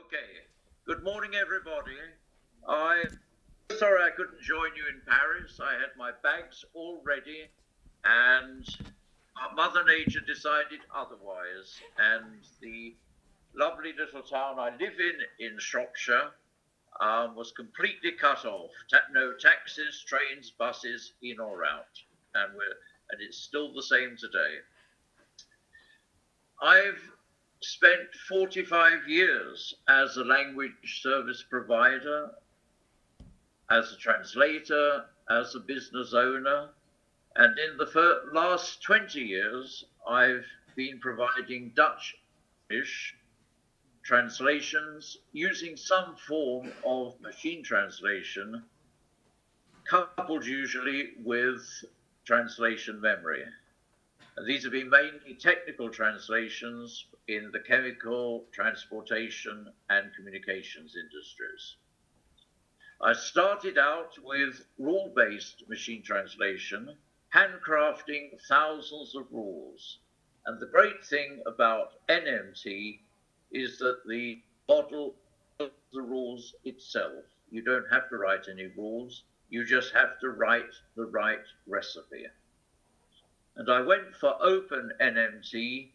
Okay. Good morning, everybody. I'm sorry I couldn't join you in Paris. I had my bags all ready, and Mother Nature decided otherwise. And the lovely little town I live in Shropshire, was completely cut off. No taxis, trains, buses, in or out. And it's still the same today. I've spent 45 years as a language service provider, as a translator, as a business owner, and in the last 20 years, I've been providing Dutch-ish translations using some form of machine translation, coupled usually with translation memory. These have been mainly technical translations in the chemical, transportation, and communications industries. I started out with rule-based machine translation, handcrafting thousands of rules. And the great thing about NMT is that the model of the rules itself. You don't have to write any rules, you just have to write the right recipe. And I went for open NMT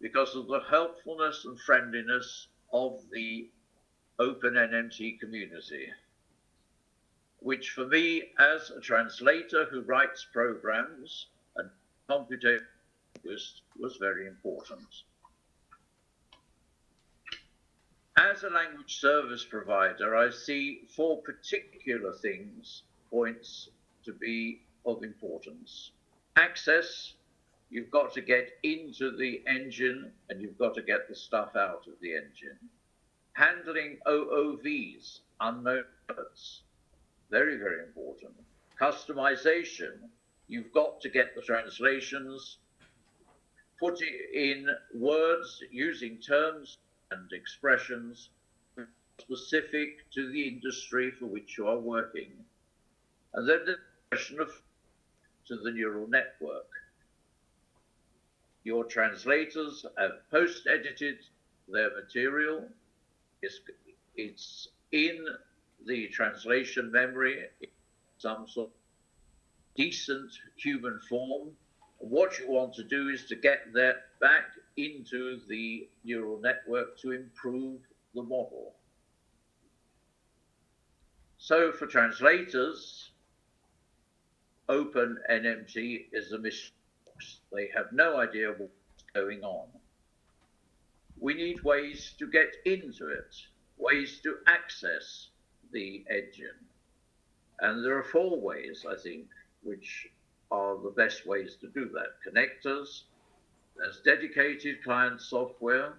because of the helpfulness and friendliness of the open NMT community, which for me, as a translator who writes programs and computation linguist, was very important. As a language service provider, I see four particular points to be of importance. Access, you've got to get into the engine and you've got to get the stuff out of the engine. Handling OOVs, unknown words, very, very important. Customization, you've got to get the translations, put it in words using terms and expressions specific to the industry for which you are working. And then the question of to the neural network. Your translators have post-edited their material. It's in the translation memory in some sort of decent human form. What you want to do is to get that back into the neural network to improve the model. So for translators, open NMT is a mystery. They have no idea what's going on. We need ways to get into it, ways to access the engine. And there are four ways, I think, which are the best ways to do that. Connectors, there's dedicated client software,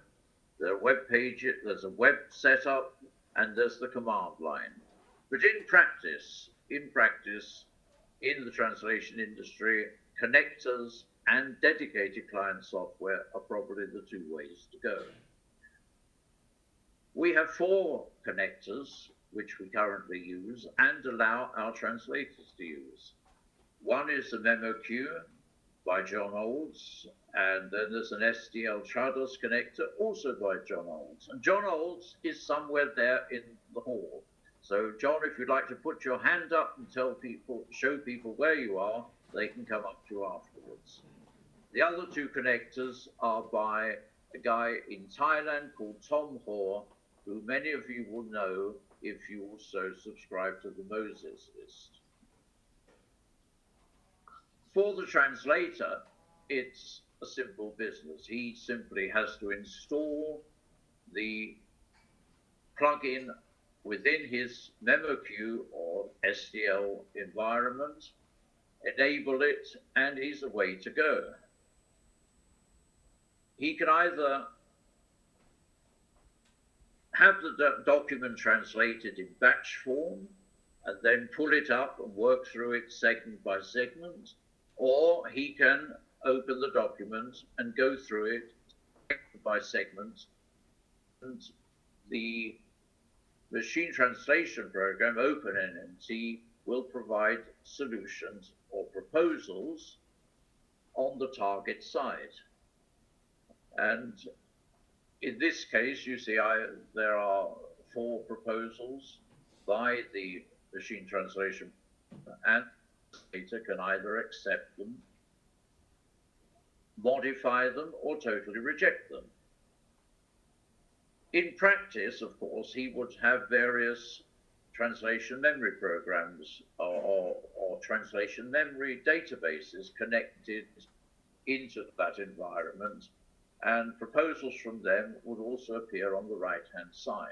there are web pages, there's a web setup, and there's the command line. But in practice, in the translation industry, connectors and dedicated client software are probably the two ways to go. We have four connectors which we currently use and allow our translators to use. One is the memo queue by John Olds, and then there's an SDL Trados connector also by John Olds. And John Olds is somewhere there in the hall. So John, if you'd like to put your hand up and show people where you are, they can come up to you afterwards. The other two connectors are by a guy in Thailand called Tom Hoare, who many of you will know if you also subscribe to the Moses list. For the translator, it's a simple business. He simply has to install the plugin within his memo queue or SDL environment, enable it, and he's away to go. He can either have the document translated in batch form and then pull it up and work through it segment by segment, or he can open the document and go through it segment by segment. And the machine translation program, OpenNMT, will provide solutions or proposals on the target side. And in this case, you see, there are 4 proposals by the machine translation, and the translator can either accept them, modify them, or totally reject them. In practice, of course, he would have various translation memory programs or translation memory databases connected into that environment, and proposals from them would also appear on the right-hand side.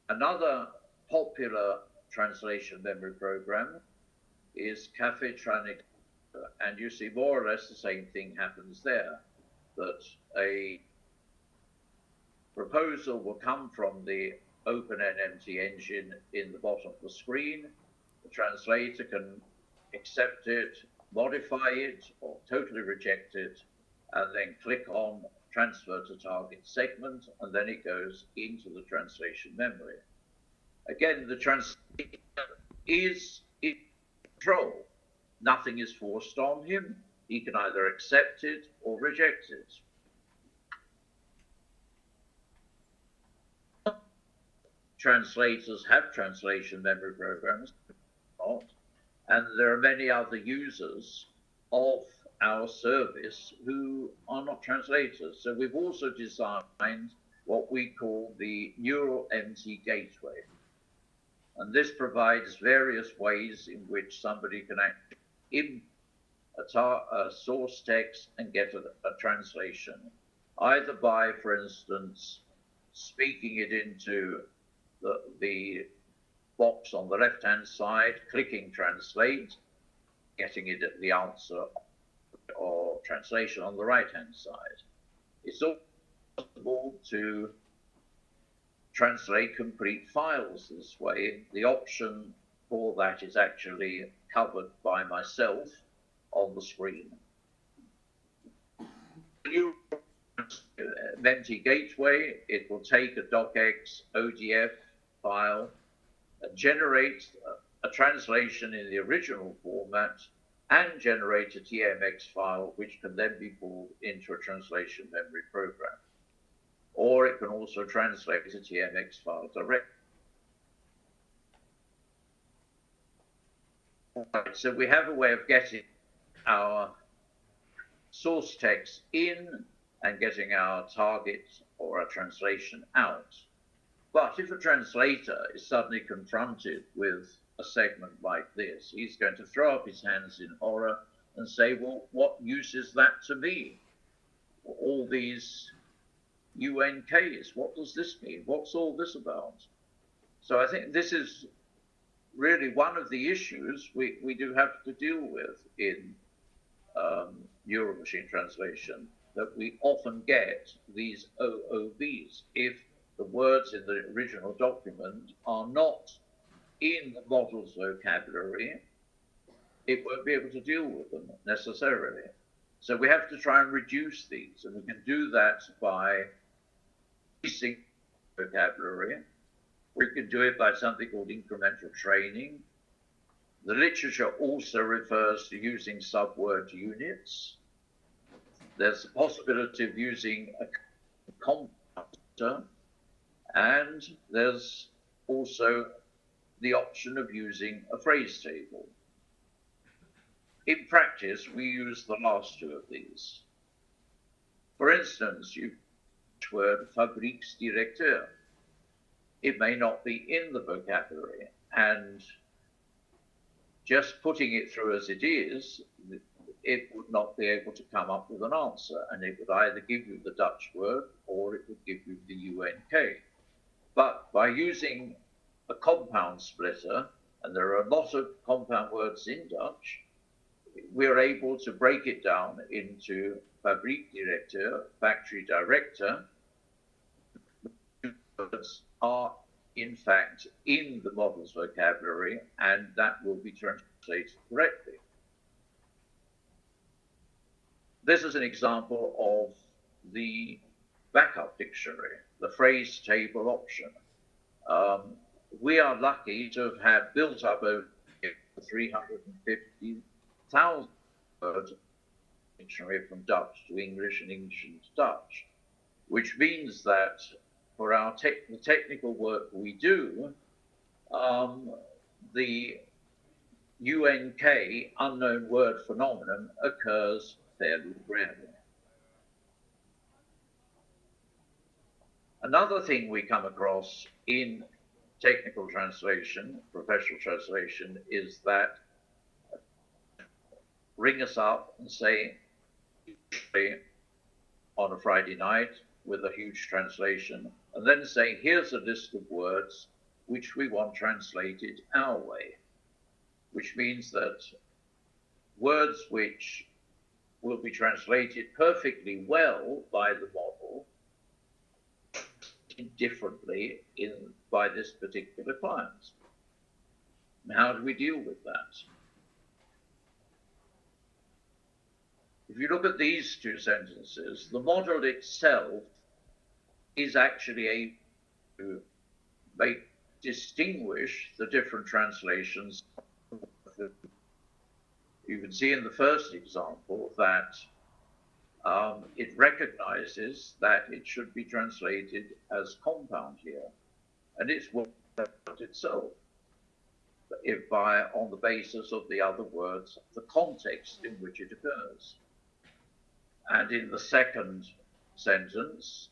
Another popular translation memory program is Cafetronic, and you see more or less the same thing happens there, that a proposal will come from the OpenNMT engine in the bottom of the screen. The translator can accept it, modify it, or totally reject it, and then click on transfer to target segment, and then it goes into the translation memory. Again, the translator is in control. Nothing is forced on him. He can either accept it or reject it. Translators have translation memory programs, and there are many other users of our service who are not translators. So we've also designed what we call the Neural MT Gateway. And this provides various ways in which somebody can actually input a source text and get a translation, either by, for instance, speaking it into the box on the left-hand side, clicking translate, getting it at the answer or translation on the right-hand side. It's also possible to translate complete files this way. The option for that is actually covered by myself on the screen. MT Gateway, it will take a docx ODF file, generate a translation in the original format, and generate a TMX file, which can then be pulled into a translation memory program. Or it can also translate a TMX file directly. So we have a way of getting our source text in and getting our target or a translation out. But if a translator is suddenly confronted with a segment like this, he's going to throw up his hands in horror and say, well, what use is that to me? All these UNKs, what does this mean? What's all this about? So I think this is really one of the issues we do have to deal with in neural machine translation, that we often get these OOBs. If the words in the original document are not in the model's vocabulary, it won't be able to deal with them necessarily. So we have to try and reduce these, and we can do that by increasing vocabulary. We can do it by something called incremental training. The literature also refers to using subword units. There's the possibility of using a compounder, and there's also the option of using a phrase table. In practice, we use the last 2 of these. For instance, you word Fabriksdirekteur. It may not be in the vocabulary, and just putting it through as it is, it would not be able to come up with an answer, and it would either give you the Dutch word or it would give you the UNK. But by using a compound splitter, and there are a lot of compound words in Dutch, we're able to break it down into Fabriekdirecteur, factory director. Words are in fact in the model's vocabulary, and that will be translated correctly. This is an example of the backup dictionary, the phrase table option. We are lucky to have had built up over 350,000 words dictionary from Dutch to English and English into Dutch, which means that for the technical work we do, the UNK, unknown word phenomenon, occurs fairly rarely. Another thing we come across in technical translation, professional translation, is that ring us up and say, on a Friday night with a huge translation, and then say, here's a list of words which we want translated our way, which means that words which will be translated perfectly well by the model differently by this particular client. And how do we deal with that? If you look at these two sentences, the model itself is actually able to distinguish the different translations. You can see in the first example that it recognizes that it should be translated as compound here, and it's worked out itself on the basis of the other words, the context in which it occurs. And in the second sentence,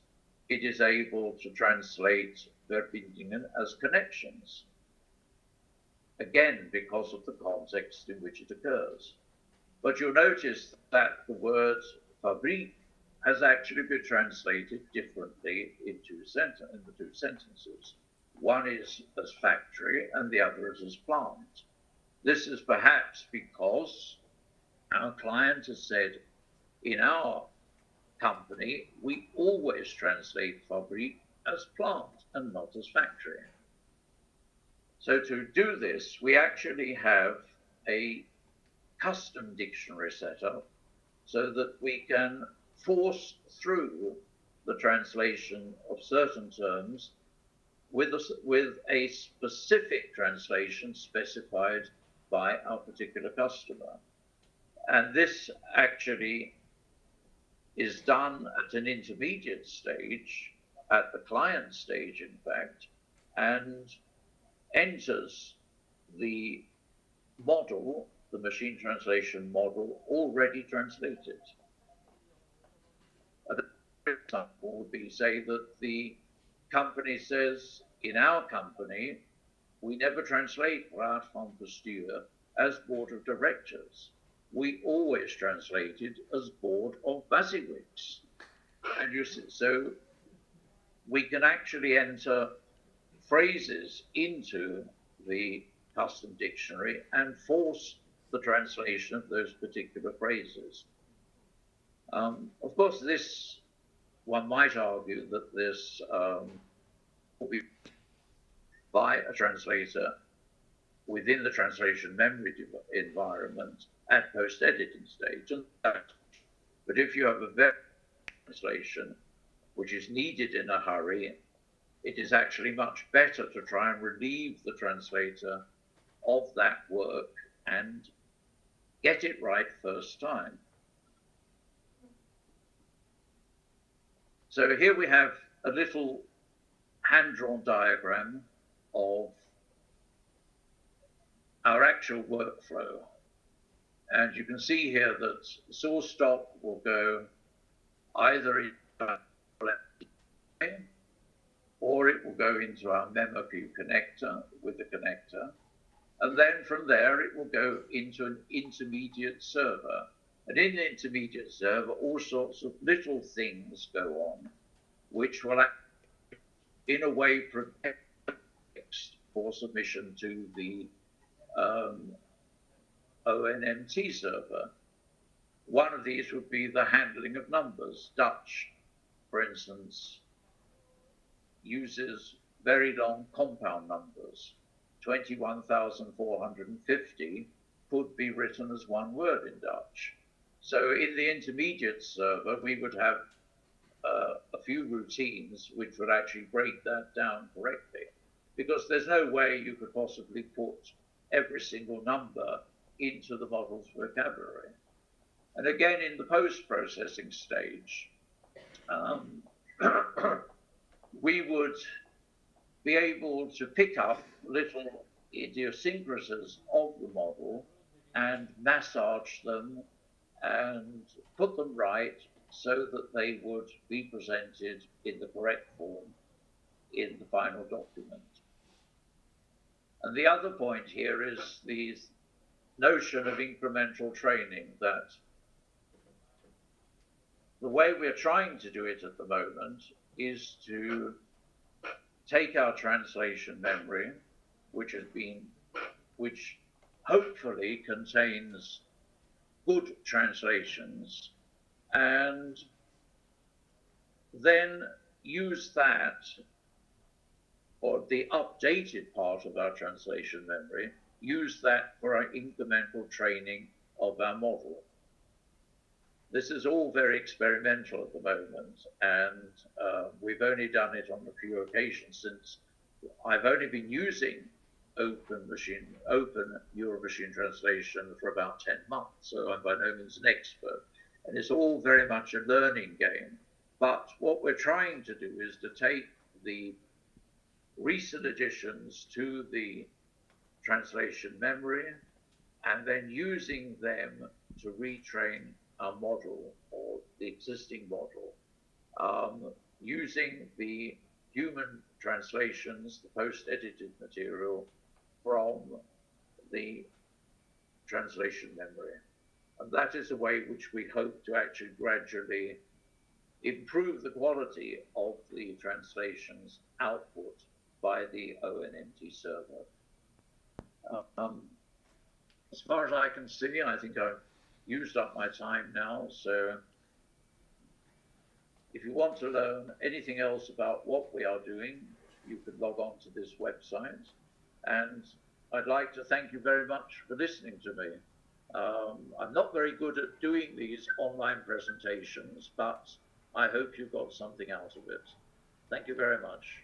it is able to translate Verbindungen as connections, again because of the context in which it occurs. But you'll notice that the word Fabrik has actually been translated differently in the two sentences. One is as factory and the other is as plant. This is perhaps because our client has said, in our company, we always translate Fabrik as plant and not as factory. So to do this, we actually have a custom dictionary set up so that we can force through the translation of certain terms with a specific translation specified by our particular customer. And this actually is done at an intermediate stage, at the client stage, in fact, and enters the model, the machine translation model, already translated. Another example would be, say, that the company says, in our company, we never translate Raad van Bestuur as board of directors. We always translate it as board of bailiwicks. And you see, so we can actually enter phrases into the custom dictionary and force the translation of those particular phrases. Of course, this, one might argue that this will be by a translator within the translation memory environment at post-editing stage. But if you have a very translation which is needed in a hurry, it is actually much better to try and relieve the translator of that work and get it right first time. So here we have a little hand-drawn diagram of our actual workflow. And you can see here that source stop will go either in or it will go into our MemoQ connector with the connector. And then from there, it will go into an intermediate server. And in the intermediate server, all sorts of little things go on, which will, in a way, protect text for submission to the ONMT server. One of these would be the handling of numbers. Dutch, for instance, uses very long compound numbers. 21,450 could be written as one word in Dutch. So in the intermediate server, we would have a few routines which would actually break that down correctly, because there's no way you could possibly put every single number into the model's vocabulary. And again, in the post-processing stage, we would be able to pick up little idiosyncrasies of the model and massage them and put them right so that they would be presented in the correct form in the final document. And the other point here is the notion of incremental training, that the way we're trying to do it at the moment is to take our translation memory, which hopefully contains good translations, and then use that, or the updated part of our translation memory, use that for our incremental training of our model. This is all very experimental at the moment, and we've only done it on a few occasions since I've only been using open neural machine translation for about 10 months, so I'm by no means an expert. And it's all very much a learning game. But what we're trying to do is to take the recent additions to the translation memory and then using them to retrain our model, or the existing model, using the human translations, the post-edited material from the translation memory. And that is a way which we hope to actually gradually improve the quality of the translations output by the ONMT server. As far as I can see, I think I've used up my time now, so if you want to learn anything else about what we are doing, you can log on to this website. And I'd like to thank you very much for listening to me. I'm not very good at doing these online presentations, but I hope you got something out of it. Thank you very much.